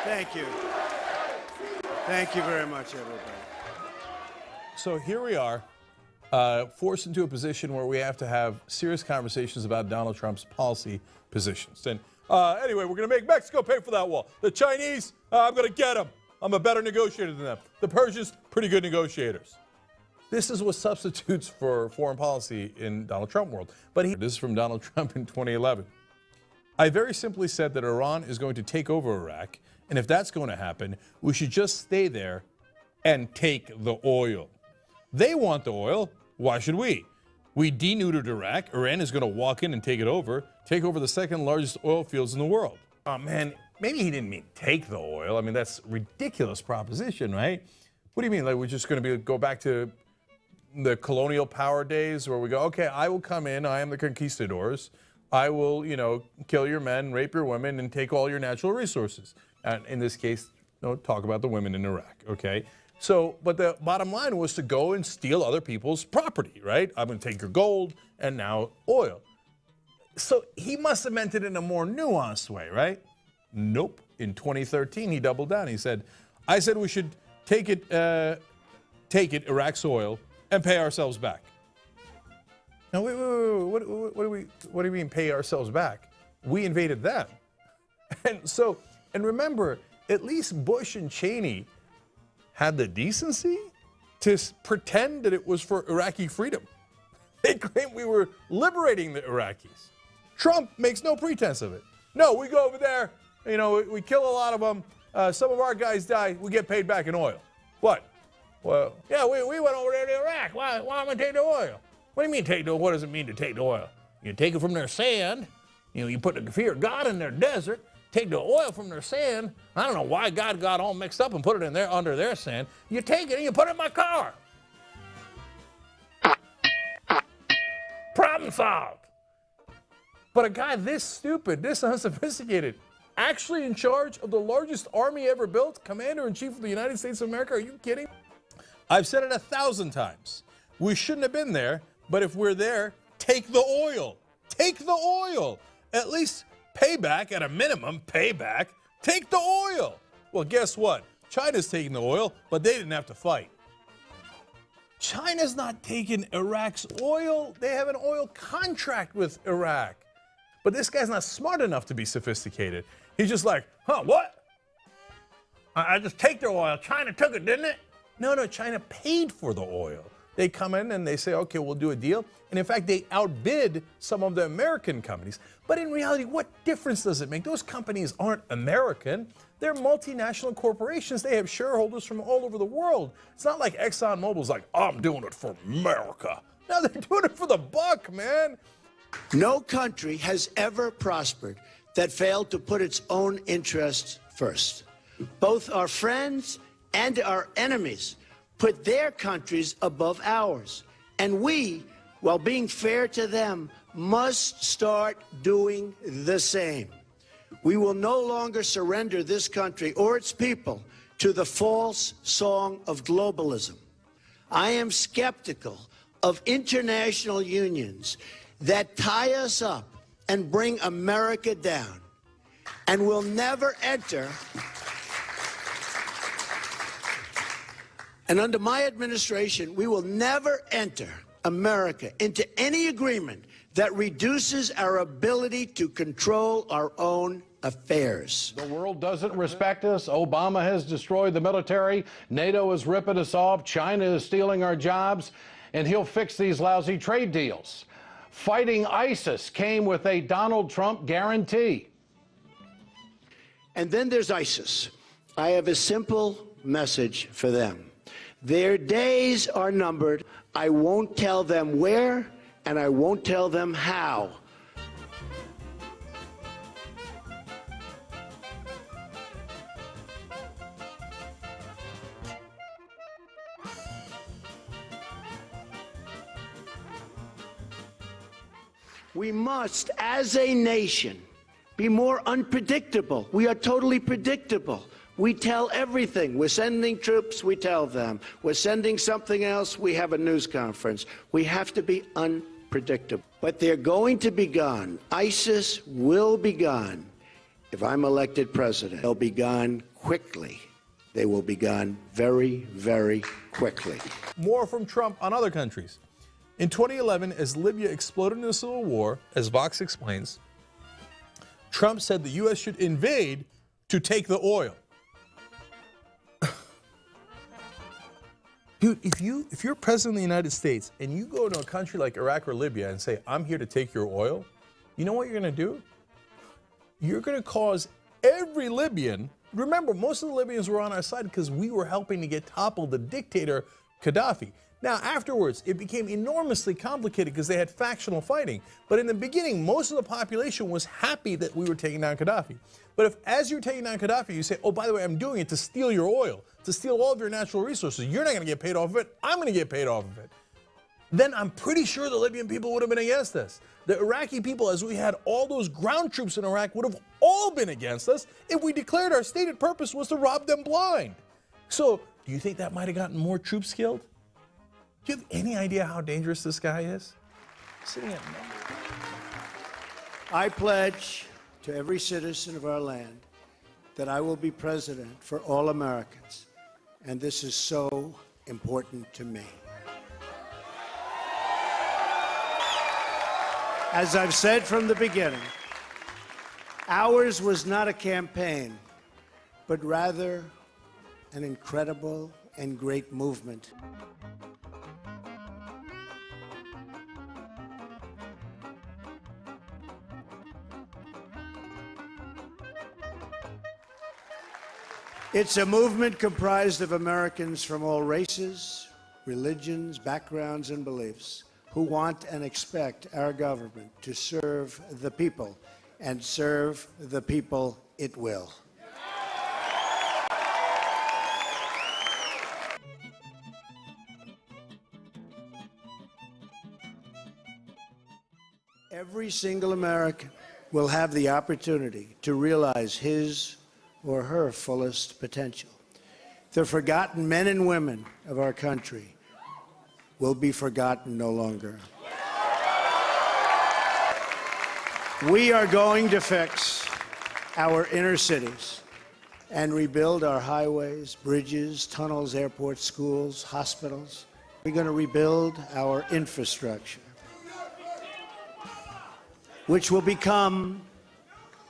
Thank you. Thank you very much, everybody. So here we are, forced into a position where we have to have serious conversations about Donald Trump's policy positions. And anyway, we're going to make Mexico pay for that wall. The Chinese, I'm going to get them. I'm a better negotiator than them. The Persians, pretty good negotiators. This is what substitutes for foreign policy in Donald Trump world. But this is from Donald Trump in 2011. I very simply said that Iran is going to take over Iraq, and if that's going to happen, we should just stay there and take the oil. They want the oil. Why should we? We denuded Iraq. Iran is going to walk in and take over the second largest oil fields in the world. Oh, man, maybe he didn't mean take the oil. I mean, that's a ridiculous proposition, right? What do you mean? Like, we're just going to go back to the colonial power days where we go, okay, I will come in. I am the conquistadors. I will, kill your men, rape your women, and take all your natural resources. And in this case, talk about the women in Iraq, okay? So, but the bottom line was to go and steal other people's property, right? I'm going to take your gold and now oil. So he must have meant it in a more nuanced way, right? Nope. In 2013, he doubled down. He said, I said we should take it, Iraq's oil, and pay ourselves back. Now, wait, what do you mean pay ourselves back? We invaded them. And remember, at least Bush and Cheney had the decency to pretend that it was for Iraqi freedom. They claimed we were liberating the Iraqis. Trump makes no pretense of it. No, we go over there, we kill a lot of them. Some of our guys die. We get paid back in oil. What? Well, yeah, we went over there to Iraq. Why am I take the oil? What do you mean take the oil? What does it mean to take the oil? You take it from their sand. You put the fear of God in their desert. Take the oil from their sand. I don't know why God got all mixed up and put it in there under their sand. You take it and you put it in my car. Problem solved. But a guy this stupid, this unsophisticated, actually in charge of the largest army ever built, Commander-in-Chief of the United States of America, are you kidding? I've said it 1,000 times. We shouldn't have been there, but if we're there, take the oil. Take the oil. At least payback, at a minimum, payback. Take the oil. Well, guess what? China's taking the oil, but they didn't have to fight. China's not taking Iraq's oil. They have an oil contract with Iraq. But this guy's not smart enough to be sophisticated. He's just like, what? I just take their oil. China took it, didn't it? No, China paid for the oil. They come in and they say, okay, we'll do a deal. And in fact, they outbid some of the American companies. But in reality, what difference does it make? Those companies aren't American. They're multinational corporations. They have shareholders from all over the world. It's not like ExxonMobil's like, I'm doing it for America. No, they're doing it for the buck, man. No country has ever prospered that failed to put its own interests first. Both our friends and our enemies put their countries above ours. And we, while being fair to them, must start doing the same. We will no longer surrender this country or its people to the false song of globalism. I am skeptical of international unions that tie us up and bring America down, and will never enter. And under my administration, we will never enter America into any agreement that reduces our ability to control our own affairs. The world doesn't respect us. Obama has destroyed the military. NATO is ripping us off. China is stealing our jobs. And he'll fix these lousy trade deals. Fighting ISIS came with a Donald Trump guarantee. And then there's ISIS. I have a simple message for them. Their days are numbered. I won't tell them where, and I won't tell them how. We must, as a nation, be more unpredictable. We are totally predictable. We tell everything. We're sending troops, we tell them. We're sending something else, we have a news conference. We have to be unpredictable. But they're going to be gone. ISIS will be gone if I'm elected president. They'll be gone quickly. They will be gone very, very quickly. More from Trump on other countries. In 2011, as Libya exploded in a civil war, as Vox explains, Trump said the U.S. should invade to take the oil. Dude, if you're president of the United States and you go to a country like Iraq or Libya and say, I'm here to take your oil, you know what you're going to do? You're going to cause every Libyan, remember, most of the Libyans were on our side because we were helping to get toppled the dictator Gaddafi. Now, afterwards, it became enormously complicated because they had factional fighting. But in the beginning, most of the population was happy that we were taking down Gaddafi. But if, as you're taking down Gaddafi, you say, oh, by the way, I'm doing it to steal your oil, to steal all of your natural resources, you're not going to get paid off of it, I'm going to get paid off of it. Then I'm pretty sure the Libyan people would have been against us. The Iraqi people, as we had all those ground troops in Iraq, would have all been against us if we declared our stated purpose was to rob them blind. So, do you think that might have gotten more troops killed? Do you have any idea how dangerous this guy is? Sitting at number. I pledge to every citizen of our land that I will be president for all Americans, and this is so important to me. As I've said from the beginning, ours was not a campaign, but rather an incredible and great movement. It's a movement comprised of Americans from all races, religions, backgrounds, and beliefs who want and expect our government to serve the people, and serve the people it will. Every single American will have the opportunity to realize his or her fullest potential. The forgotten men and women of our country will be forgotten no longer. We are going to fix our inner cities and rebuild our highways, bridges, tunnels, airports, schools, hospitals. We're going to rebuild our infrastructure, which will become,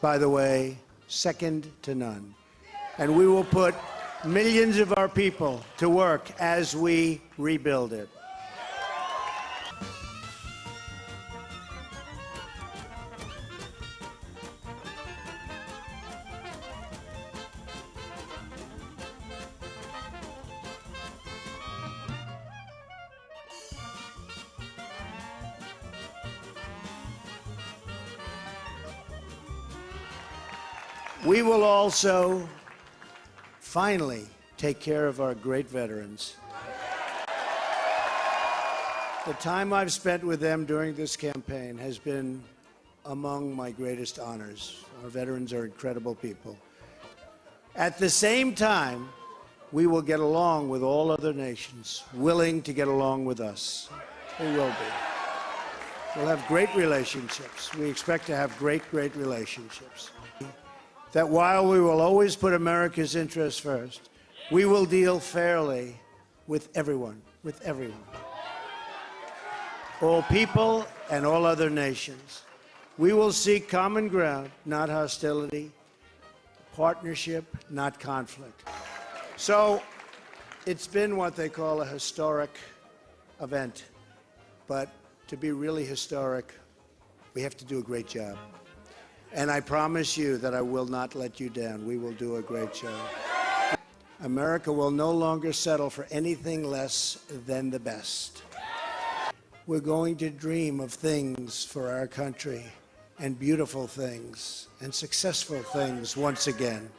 by the way, second to none. And we will put millions of our people to work as we rebuild it. We will also finally take care of our great veterans. The time I've spent with them during this campaign has been among my greatest honors. Our veterans are incredible people. At the same time, we will get along with all other nations willing to get along with us. We will be. We'll have great relationships. We expect to have great relationships. That while we will always put America's interests first, we will deal fairly with everyone, all people and all other nations. We will seek common ground, not hostility, partnership, not conflict. So it's been what they call a historic event, but to be really historic, we have to do a great job. And I promise you that I will not let you down. We will do a great job. America will no longer settle for anything less than the best. We're going to dream of things for our country, and beautiful things, and successful things once again.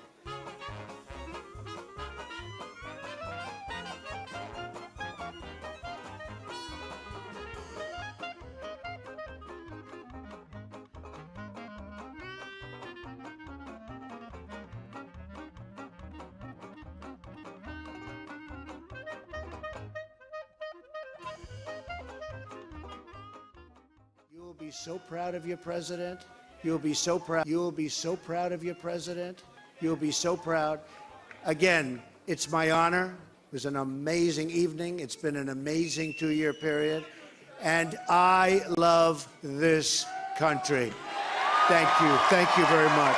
You'll be so proud of your president. You'll be so proud. You'll be so proud of your president. You'll be so proud. Again, it's my honor. It was an amazing evening. It's been an amazing 2-year period. And I love this country. Thank you. Thank you very much.